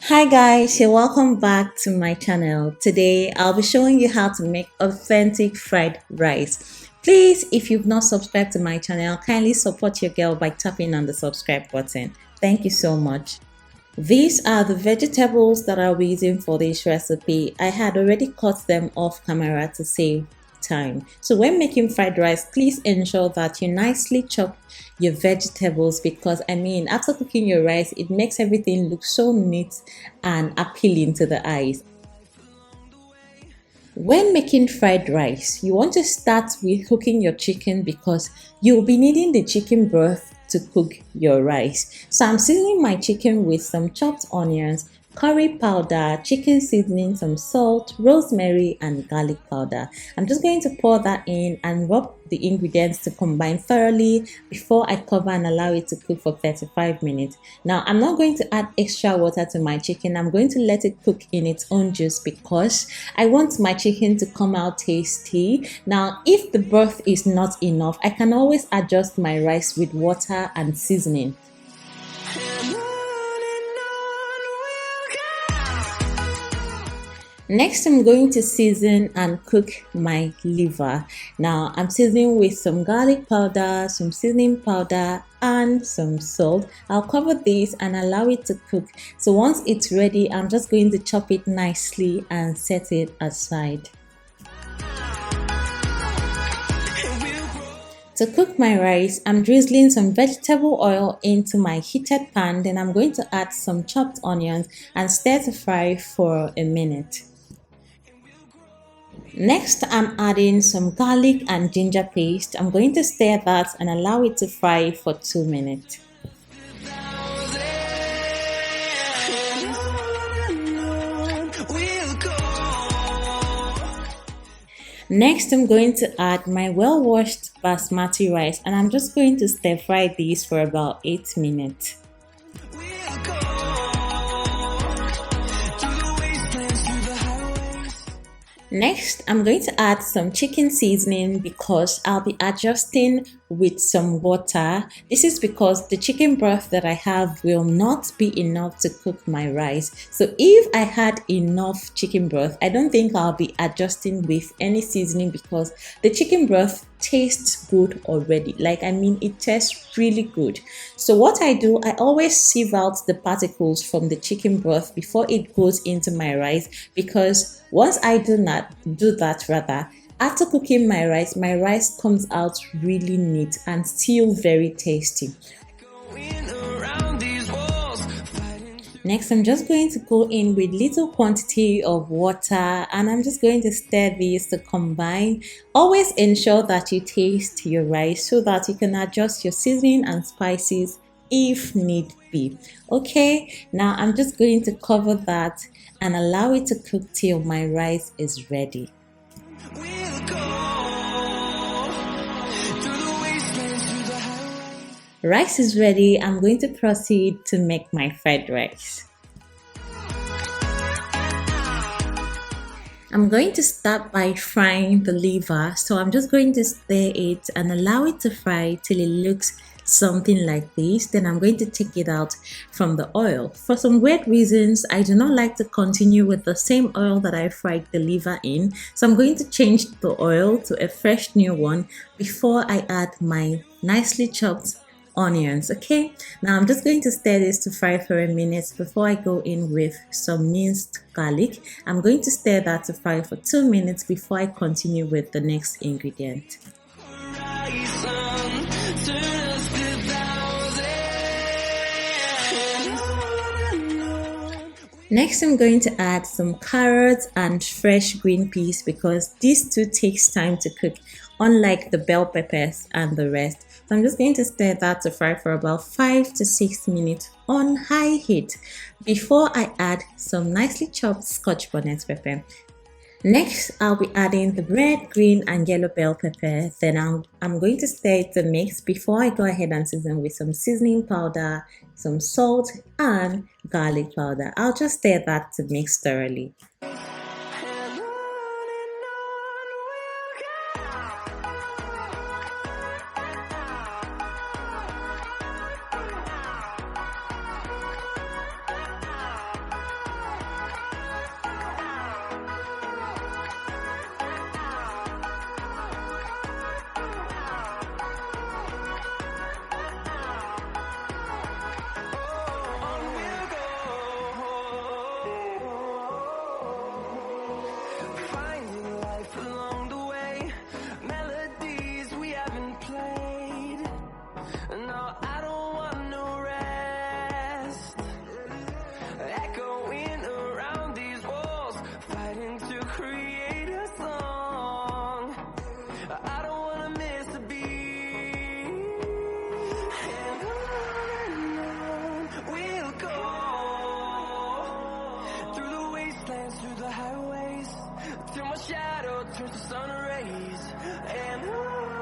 Hi guys, you're welcome back to my channel. Today I'll be showing you how to make authentic fried rice. Please, if you've not subscribed to my channel, kindly support your girl by tapping on the subscribe button. Thank you so much. These are the vegetables that I'll be using for this recipe. I had already cut them off camera to save time. So when making fried rice, please ensure that you nicely chop your vegetables because after cooking your rice, it makes everything look so neat and appealing to the eyes. When making fried rice, you want to start with cooking your chicken because you'll be needing the chicken broth to cook your rice. So I'm seasoning my chicken with some chopped onions, curry powder, chicken seasoning, some salt, rosemary, and garlic powder. I'm just going to pour that in and rub the ingredients to combine thoroughly before I cover and allow it to cook for 35 minutes. Now, I'm not going to add extra water to my chicken. I'm going to let it cook in its own juice because I want my chicken to come out tasty. Now, if the broth is not enough, I can always adjust my rice with water and seasoning. Next, I'm going to season and cook my liver. Now, I'm seasoning with some garlic powder, some seasoning powder, and some salt. I'll cover this and allow it to cook. So once it's ready, I'm just going to chop it nicely and set it aside. To cook my rice, I'm drizzling some vegetable oil into my heated pan. Then I'm going to add some chopped onions and stir to fry for a minute. Next, I'm adding some garlic and ginger paste. I'm going to stir that and allow it to fry for 2 minutes. Next, I'm going to add my well-washed basmati rice and I'm just going to stir fry these for about 8 minutes. Next, I'm going to add some chicken seasoning because I'll be adjusting with some water. This is because the chicken broth that I have will not be enough to cook my rice. So if I had enough chicken broth, I don't think I'll be adjusting with any seasoning because the chicken broth tastes good already. It tastes really good. So what I do, I always sieve out the particles from the chicken broth before it goes into my rice because once I do that, after cooking my rice comes out really neat and still very tasty. Next, I'm just going to go in with little quantity of water and I'm just going to stir these to combine. Always ensure that you taste your rice so that you can adjust your seasoning and spices if need be. Okay, now I'm just going to cover that and allow it to cook till my rice is ready. Rice is ready. I'm going to proceed to make my fried rice. I'm going to start by frying the liver. So I'm just going to stir it and allow it to fry till it looks something like this. Then I'm going to take it out from the oil. For some weird reasons, I do not like to continue with the same oil that I fried the liver in. So I'm going to change the oil to a fresh new one before I add my nicely chopped onions. Okay, now I'm just going to stir this to fry for a minute before I go in with some minced garlic. I'm going to stir that to fry for 2 minutes before I continue with the next ingredient. Next, I'm going to add some carrots and fresh green peas because these two takes time to cook, unlike the bell peppers and the rest. So I'm just going to stir that to fry for about 5 to 6 minutes on high heat before I add some nicely chopped Scotch bonnet pepper. Next, I'll be adding the red, green, and yellow bell pepper. Then I'm going to stir it to mix before I go ahead and season with some seasoning powder, some salt, and garlic powder. I'll just stir that to mix thoroughly. through the wastelands, through the highways, till my shadow turns to sun rays. And on